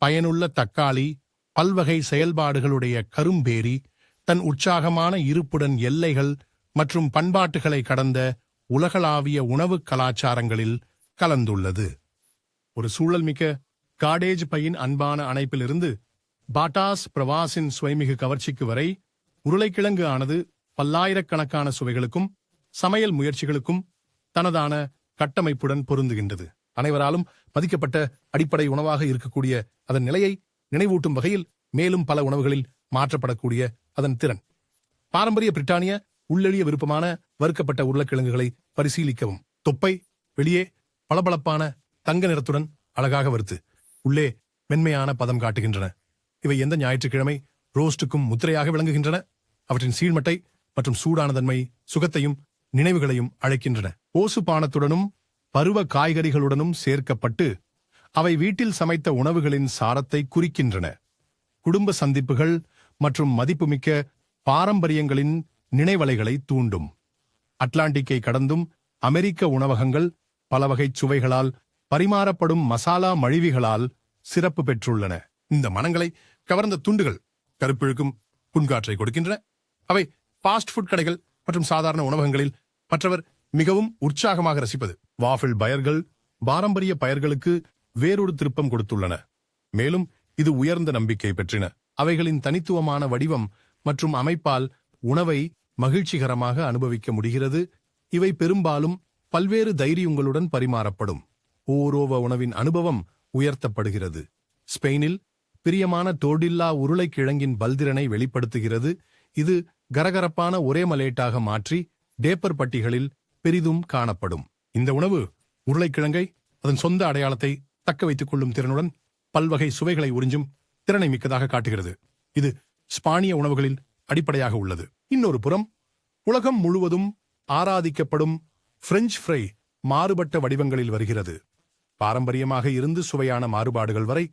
பயனுள்ள தக்காளி, பல்வகை செயல்பாடுகளுடைய கரும்பேரி தன் உற்சாகமான இருப்புடன் எல்லைகள் மற்றும் பண்பாட்டுகளை கடந்த உலகளாவிய உணவு கலாச்சாரங்களில் கலந்துள்ளது. ஒரு சூழல்மிக்க காடேஜ் பையின் அன்பான அணைப்பிலிருந்து பாட்டாஸ் பிரவாசின் சுவைமிகு கவர்ச்சிக்கு வரை உருளைக்கிழங்கு ஆனது பல்லாயிரக்கணக்கான சுவைகளுக்கும் சமையல் முயற்சிகளுக்கும் தனதான கட்டமைப்புடன் பொருந்துகின்றது. அனைவராலும் மதிக்கப்பட்ட அடிப்படை உணவாக இருக்கக்கூடிய அதன் நிலையை நினைவூட்டும் வகையில் மேலும் பல உணவுகளில் மாற்றப்படக்கூடிய அதன் திறன். பாரம்பரிய பிரிட்டானிய உள்ளெளிய விருப்பமான வறுக்கப்பட்ட உருளைக்கிழங்குகளை பரிசீலிக்கவும். தொப்பை வெளியே பளபளப்பான தங்க நிறத்துடன் அழகாக வறுத்து உள்ளே மென்மையான பதம் காட்டுகின்றன. இவை எந்த ஞாயிற்றுக்கிழமை ரோஸ்டுக்கும் முத்திரையாக விளங்குகின்றன. அவற்றின் சீழ்மட்டை மற்றும் சூடான தன்மை சுகத்தையும் நினைவுகளையும் அழைக்கின்றன. ஓசு பானத்துடனும் பருவ காய்கறிகளுடனும் சேர்க்கப்பட்டு அவை வீட்டில் சமைத்த உணவுகளின் சாரத்தை குறிக்கின்றன. குடும்ப சந்திப்புகள் மற்றும் மதிப்புமிக்க பாரம்பரியங்களின் நினைவலைகளை தூண்டும். அட்லாண்டிக்கை கடந்தும் அமெரிக்க உணவகங்கள் பல வகை சுவைகளால் பரிமாறப்படும் மசாலா மழிவிகளால் சிறப்பு பெற்றுள்ளன. இந்த மனங்களை கவர்ந்த துண்டுகள் கருப்பிழுக்கும் புன்காற்றை கொடுக்கின்றன. அவை ஃபாஸ்ட் ஃபுட் கடைகள் மற்றும் சாதாரண உணவகங்களில் மற்றவர் மிகவும் உற்சாகமாக ரசிப்பது. வாஃபிள் பயர்கள் பாரம்பரிய பயர்களுக்கு வேறொரு திருப்பம் கொடுத்துள்ளன. மேலும் இது உயர்ந்த நம்பிக்கை பெற்றின. அவைகளின் தனித்துவமான வடிவம் மற்றும் அமைப்பால் உணவை மகிழ்ச்சிகரமாக அனுபவிக்க முடிகிறது. இவை பெரும்பாலும் பல்வேறு தைரியங்களுடன் பரிமாறப்படும். ஓரோவ உணவின் அனுபவம் உயர்த்தப்படுகிறது. ஸ்பெயினில் பிரியமான டோர்டில்லா உருளைக்கிழங்கின் பல்திறனை வெளிப்படுத்துகிறது. இது கரகரப்பான ஒரே மலேட்டாக மாற்றி டேப்பர் பட்டிகளில் பெரிதும் காணப்படும். இந்த உணவு உருளைக்கிழங்கை அதன் சொந்த அடையாளத்தை தக்க வைத்துக் கொள்ளும் திறனுடன் பல்வகை சுவைகளை உறிஞ்சும் திறனை மிக்கதாக காட்டுகிறது. இது ஸ்பானிய உணவுகளில் அடிப்படையாக உள்ளது. இன்னொரு புறம் உலகம் முழுவதும் ஆராதிக்கப்படும் பிரெஞ்சு ஃப்ரை மாறுபட்ட வடிவங்களில் வருகிறது. பாரம்பரியமாக இருந்து சுவையான மாறுபாடுகள் வரை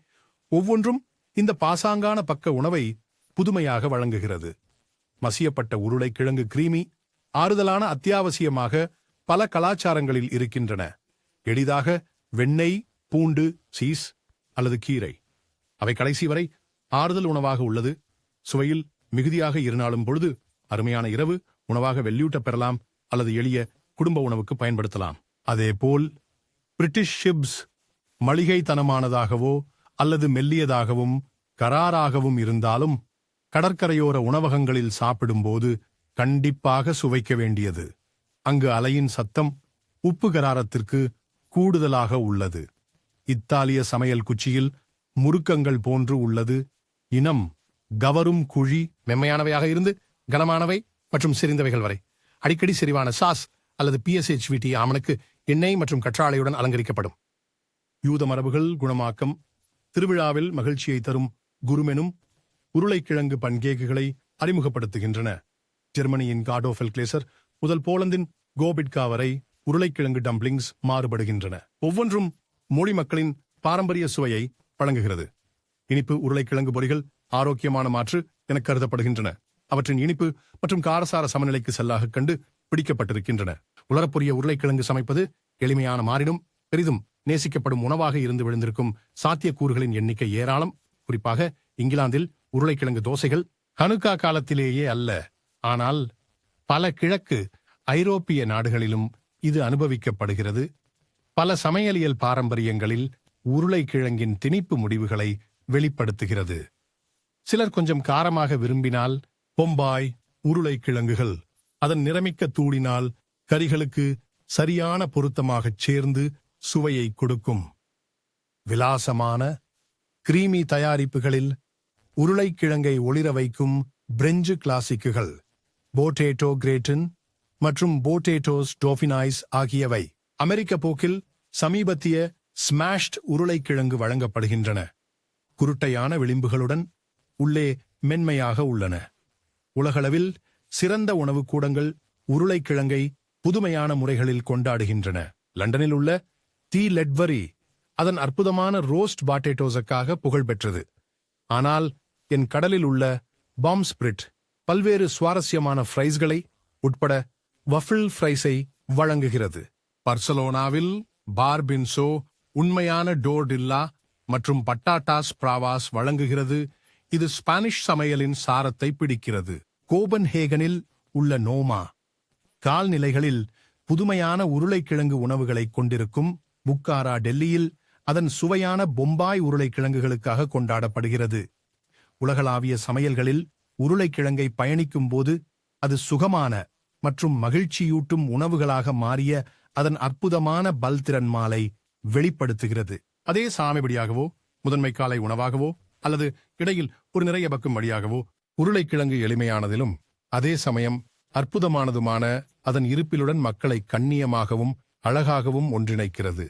ஒவ்வொன்றும் இந்த பாசாங்கான பக்க உணவை புதுமையாக வழங்குகிறது. மசியப்பட்ட உருளைக்கிழங்கு கிரீமி ஆறுதலான அத்தியாவசியமாக பல கலாச்சாரங்களில் இருக்கின்றன. எளிதாக வெண்ணெய், பூண்டு, சீஸ் அல்லது கீரை. அவை கடைசி வரை ஆறுதல் உணவாக உள்ளது. சுவையில் மிகுதியாக இருந்தாலும் பொழுது அருமையான இரவு உணவாக வெள்ளியூட்ட பெறலாம் அல்லது எளிய குடும்ப உணவுக்கு பயன்படுத்தலாம். அதேபோல் பிரிட்டிஷ் ஷிப்ஸ் மளிகைத்தனமானதாகவோ அல்லது மெல்லியதாகவும் கராராகவும் இருந்தாலும் கடற்கரையோர உணவகங்களில் சாப்பிடும்போது கண்டிப்பாக சுவைக்க வேண்டியது. அங்கு அலையின் சத்தம் உப்பு கராரத்திற்கு கூடுதலாக உள்ளது. இத்தாலிய சமையல் குச்சியில் முறுக்கங்கள் போன்று உள்ளது. இனம் கவரும் குழி மென்மையானவையாக இருந்து கனமானவை மற்றும் செறிந்தவைகள் வரை. அடிக்கடி செறிவான சாஸ் அல்லது PSHVT ஆமணக்கு எண்ணெய் மற்றும் கற்றாழையுடன் அலங்கரிக்கப்படும். யூத மரபுகள் குணமாக்கம் திருவிழாவில் மகிழ்ச்சியை தரும் குருமெனும் உருளைக்கிழங்கு பன்கேக்குகளை அறிமுகப்படுத்துகின்றன. ஜெர்மனியின் காடோஃபெல் கிளேசர் முதல் போலந்தின் கோபிட்கா வரை உருளைக்கிழங்கு டம்ப்ளிங்ஸ் மாறுபடுகின்றன. ஒவ்வொன்றும் மொழி மக்களின் பாரம்பரிய சுவையை வழங்குகிறது. இனிப்பு உருளைக்கிழங்கு பொரிகள் ஆரோக்கியமான மாற்று என கருதப்படுகின்றன. அவற்றின் இனிப்பு மற்றும் காரசார சமநிலைக்கு செல்லாக கண்டு பிடிக்கப்பட்டிருக்கின்றன. உலரப்பொரிய உருளைக்கிழங்கு சமைப்பது எளிமையான மாறினும் பெரிதும் நேசிக்கப்படும் உணவாக இருந்து விழுந்திருக்கும் சாத்தியக்கூறுகளின் எண்ணிக்கை ஏராளம். குறிப்பாக இங்கிலாந்தில் உருளைக்கிழங்கு தோசைகள் ஹனுக்கா காலத்திலேயே அல்ல, ஆனால் பல கிழக்கு ஐரோப்பிய நாடுகளிலும் இது அனுபவிக்கப்படுகிறது. பல சமையலியல் பாரம்பரியங்களில் உருளைக்கிழங்கின் திணிப்பு முடிவுகளை வெளிப்படுத்துகிறது. சிலர் கொஞ்சம் காரமாக விரும்பினால் பொம்பாய் உருளைக்கிழங்குகள் அதன் நிறமிக்க தூளினால் கறிகளுக்கு சரியான பொருத்தமாகச் சேர்ந்து சுவையை கொடுக்கும். விலாசமான கிரீமி தயாரிப்புகளில் உருளைக்கிழங்கை ஒளிர வைக்கும் பிரெஞ்சு கிளாசிக்குகள் போட்டேட்டோ கிரேட்டன் மற்றும் போட்டேட்டோஸ் டோஃபினாய்ஸ் ஆகியவை. அமெரிக்க போக்கில் சமீபத்திய ஸ்மாஷ்ட் உருளைக்கிழங்கு வழங்கப்படுகின்றன. குருட்டையான விளிம்புகளுடன் உள்ளே மென்மையாக உள்ளன. உலகளவில் சிறந்த உணவு கூடங்கள் உருளைக்கிழங்கை புதுமையான முறைகளில் கொண்டாடுகின்றன. லண்டனில் உள்ள தி லெட்வரி அதன் அற்புதமான ரோஸ்ட் பாட்டேட்டோஸுக்காக புகழ்பெற்றது. ஆனால் என் கடலில் உள்ள பாம்ஸ்பிரிட் பல்வேறு சுவாரஸ்யமான ஃப்ரைஸ்களை உட்பட வஃபிள் ஃப்ரைஸை வழங்குகிறது. பார்சலோனாவில் பார்பின்சோ உண்மையான டோர்டில்லா மற்றும் பட்டாட்டாஸ் பிராவாஸ் வழங்குகிறது. இது ஸ்பானிஷ் சமையலின் சாரத்தை பிடிக்கிறது. கோபன்ஹேகனில் உள்ள நோமா கால்நிலைகளில் புதுமையான உருளைக்கிழங்கு உணவுகளை கொண்டிருக்கும். புக்காரா டெல்லியில் அதன் சுவையான பொம்பாய் உருளைக்கிழங்குகளுக்காக கொண்டாடப்படுகிறது. உலகளாவிய சமையல்களில் உருளைக்கிழங்கை பயணிக்கும் போது அது சுகமான மற்றும் மகிழ்ச்சியூட்டும் உணவுகளாக மாறிய அதன் அற்புதமான பல்திறன் மாலை வெளிப்படுத்துகிறது. அதே சாமிபடியாகவோ முதன்மை காலை உணவாகவோ அல்லது இடையில் ஒரு நிறைய பக்கும் வழியாகவோ உருளைக்கிழங்கு எளிமையானதிலும் அதே சமயம் அற்புதமானதுமான அதன் இருப்பிலுடன் மக்களை கண்ணியமாகவும் அழகாகவும் ஒன்றிணைக்கிறது.